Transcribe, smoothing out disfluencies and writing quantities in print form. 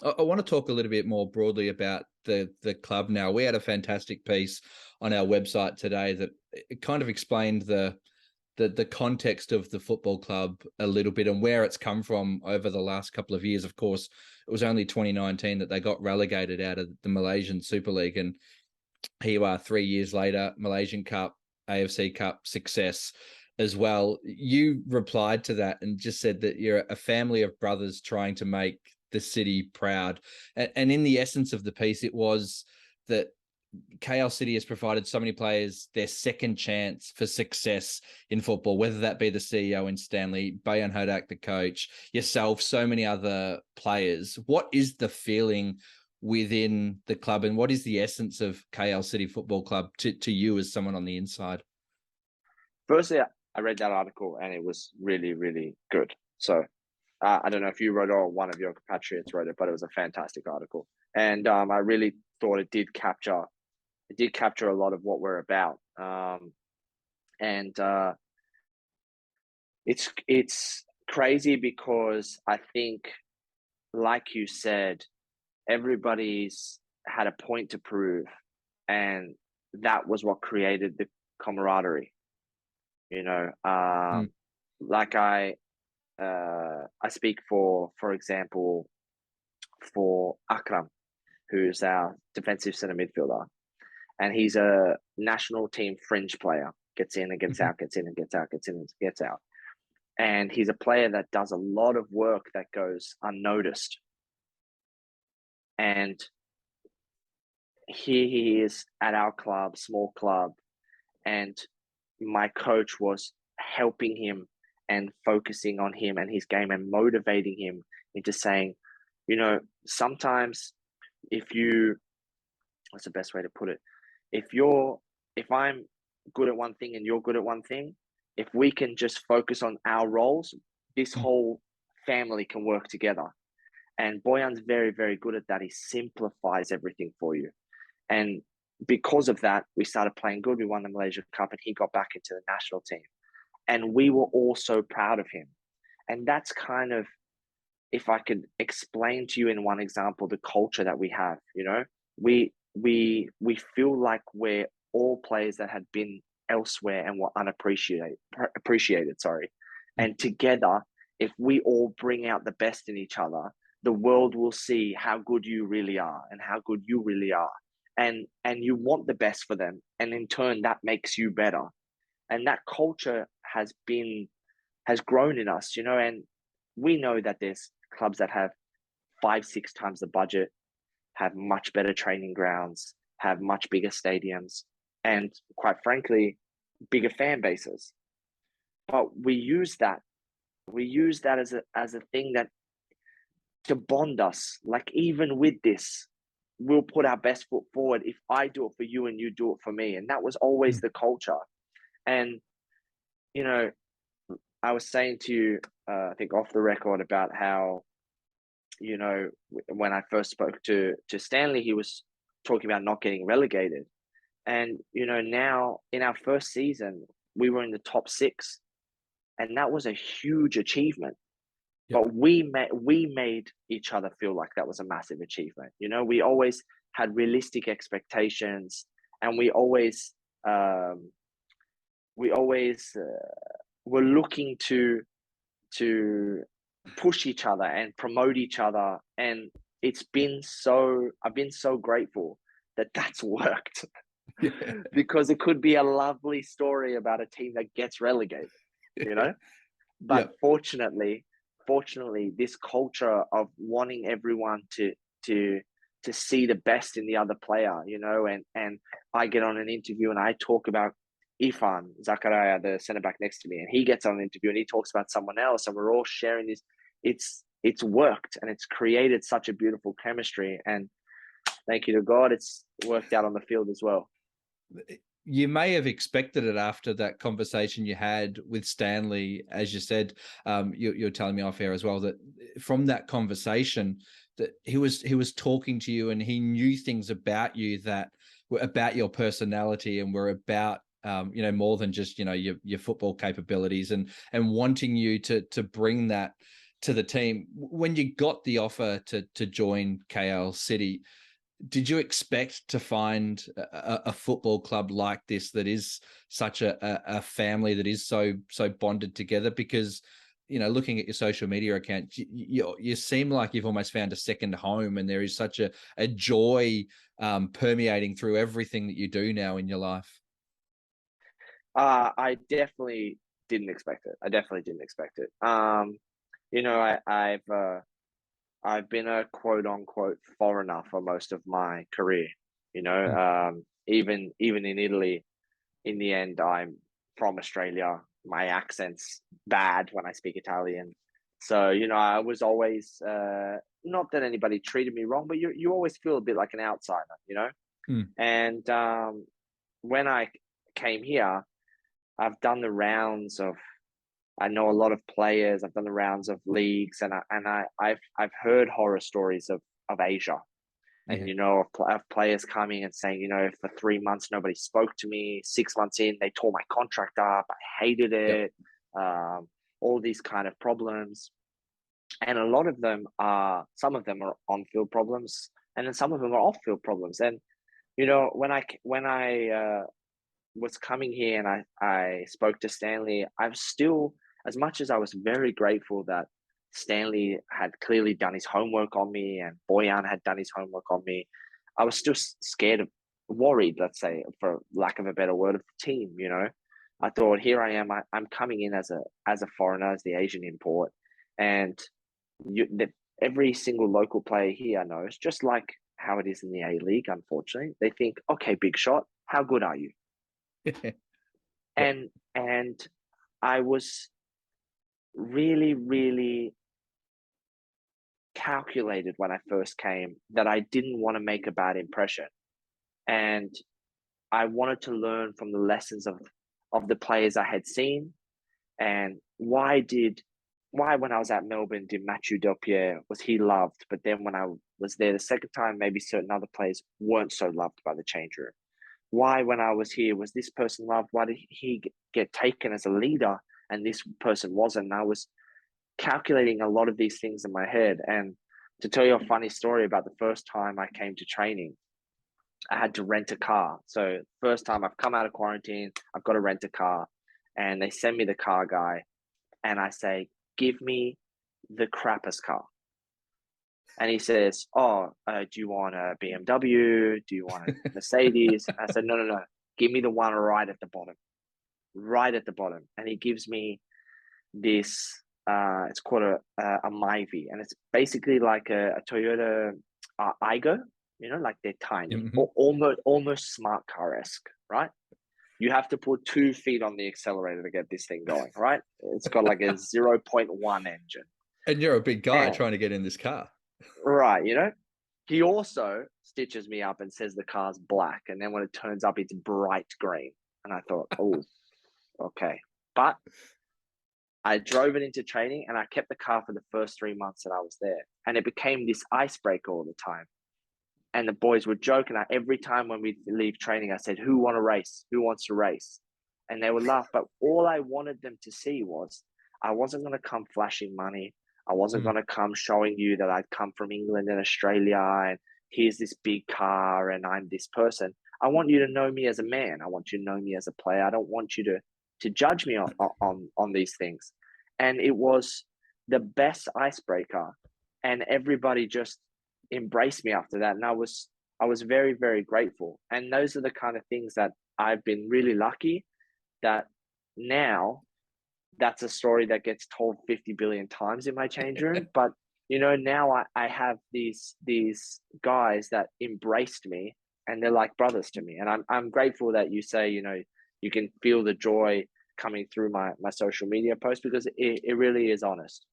I want to talk a little bit more broadly about the club now. We had a fantastic piece on our website today that it kind of explained the context of the football club a little bit and where it's come from over the last couple of years. Of course, it was only 2019 that they got relegated out of the Malaysian Super League, and here you are 3 years later, Malaysian Cup, AFC Cup success as well. You replied to that and just said that you're a family of brothers trying to make the city proud. And in the essence of the piece, it was that KL City has provided so many players their second chance for success in football, whether that be the CEO in Stanley, Bayan Hodak, the coach, yourself, so many other players. What is the feeling within the club, and what is the essence of KL City Football Club to you as someone on the inside? Firstly, I read that article and it was really, really good. So I don't know if you wrote it or one of your compatriots wrote it, but it was a fantastic article. And I really thought it did capture a lot of what we're about. And it's crazy because I think, like you said, everybody's had a point to prove, and that was what created the camaraderie. Like I speak for example, for Akram, who's our defensive center midfielder, and he's a national team fringe player. Gets in and gets out, gets in and gets out, gets in and gets out. And he's a player that does a lot of work that goes unnoticed. And here he is at our club, small club, and my coach was helping him and focusing on him and his game and motivating him into saying, sometimes what's the best way to put it? If I'm good at one thing and you're good at one thing, if we can just focus on our roles, this whole family can work together. And Boyan's very, very good at that. He simplifies everything for you. And because of that, we started playing good. We won the Malaysia Cup and he got back into the national team. And we were all so proud of him. And that's kind of, if I could explain to you in one example, the culture that we have, we feel like we're all players that had been elsewhere and were appreciated. And together, if we all bring out the best in each other, the world will see how good you really are and how good you really are. And you want the best for them. And in turn, that makes you better. And that culture has grown in us, and we know that there's clubs that have 5-6 times the budget, have much better training grounds, have much bigger stadiums, and quite frankly, bigger fan bases. But we use that as a thing that to bond us. Like, even with this, we'll put our best foot forward if I do it for you and you do it for me. And that was always the culture. And, I was saying to you, I think off the record, about how, when I first spoke to Stanley, he was talking about not getting relegated. And, now in our first season, we were in the top 6. And that was a huge achievement. Yep. But we made each other feel like that was a massive achievement. We always had realistic expectations, and we always were looking to push each other and promote each other. And I've been so grateful that that's worked. Because it could be a lovely story about a team that gets relegated, But yep. Fortunately, this culture of wanting everyone to see the best in the other player, and I get on an interview and I talk about Ifan Zakaria, the centre back next to me, and he gets on an interview and he talks about someone else, and we're all sharing this. It's worked, and it's created such a beautiful chemistry, and thank you to God, it's worked out on the field as well. You may have expected it after that conversation you had with Stanley, as you said. You're telling me off air as well that from that conversation that he was talking to you and he knew things about you that were about your personality and were about more than just your football capabilities, and wanting you to bring that to the team. When you got the offer to join KL City, did you expect to find a football club like this that is such a family, that is so bonded together? Because, you know, looking at your social media account, you seem like you've almost found a second home, and there is such a joy permeating through everything that you do now in your life. I definitely didn't expect it. I definitely didn't expect it. You know, I've been a quote unquote foreigner for most of my career. You know, even in Italy, in the end, I'm from Australia. My accent's bad when I speak Italian. So, you know, I was always, not that anybody treated me wrong, but you always feel a bit like an outsider, you know? Mm. And when I came here, I've done the rounds of, I know a lot of players. I've done the rounds of leagues, and I've heard horror stories of Asia, and Yeah. you know, of players coming and saying, you know, for 3 months nobody spoke to me. 6 months in, they tore my contract up. I hated it. Yep. All these kind of problems, and a lot of them are. Some of them are on-field problems, and then some of them are off-field problems. And you know, when I was coming here and I spoke to Stanley, I've still, as much as I was very grateful that Stanley had clearly done his homework on me and Boyan had done his homework on me, I was still scared of, worried, let's say, for lack of a better word, of the team. You know, I thought, here I am, I'm coming in as a foreigner, as the Asian import, and every single local player here knows, just like how it is in the A League. Unfortunately, they think, okay, big shot, how good are you? Yep. And I was really, really calculated when I first came, that I didn't want to make a bad impression. And I wanted to learn from the lessons of the players I had seen. And why when I was at Melbourne did Mathieu Delpierre, was he loved? But then when I was there the second time, maybe certain other players weren't so loved by the change room. Why, when I was here, was this person loved? Why did he get taken as a leader and this person wasn't? And I was calculating a lot of these things in my head. And to tell you a funny story about the first time I came to training, I had to rent a car. So first time I've come out of quarantine, I've got to rent a car, and they send me the car guy, and I say, give me the crappest car. And he says, oh, do you want a BMW? Do you want a Mercedes? I said, no. Give me the one right at the bottom. Right at the bottom. And he gives me this, it's called a Myvi. And it's basically like a Toyota Aygo, you know, like they're tiny. Mm-hmm. Almost smart car-esque, right? You have to put 2 feet on the accelerator to get this thing going, right? It's got like a 0.1 engine. And you're a big guy trying to get in this car. Right, you know? He also stitches me up and says the car's black. And then when it turns up, it's bright green. And I thought, oh, okay. But I drove it into training, and I kept the car for the first 3 months that I was there. And it became this icebreaker all the time. And the boys would joke. And every time when we leave training, I said, who want to race? Who wants to race? And they would laugh. But all I wanted them to see was I wasn't going to come flashing money. I wasn't going to come showing you that I'd come from England and Australia and here's this big car and I'm this person. I want you to know me as a man. I want you to know me as a player. I don't want you to judge me on these things. And it was the best icebreaker, and everybody just embraced me after that. And I was very, very grateful. And those are the kind of things that I've been really lucky that now that's a story that gets told 50 billion times in my change room. But, you know, now I have these guys that embraced me, and they're like brothers to me. And I'm grateful that you say, you know, you can feel the joy coming through my social media posts, because it really is honest.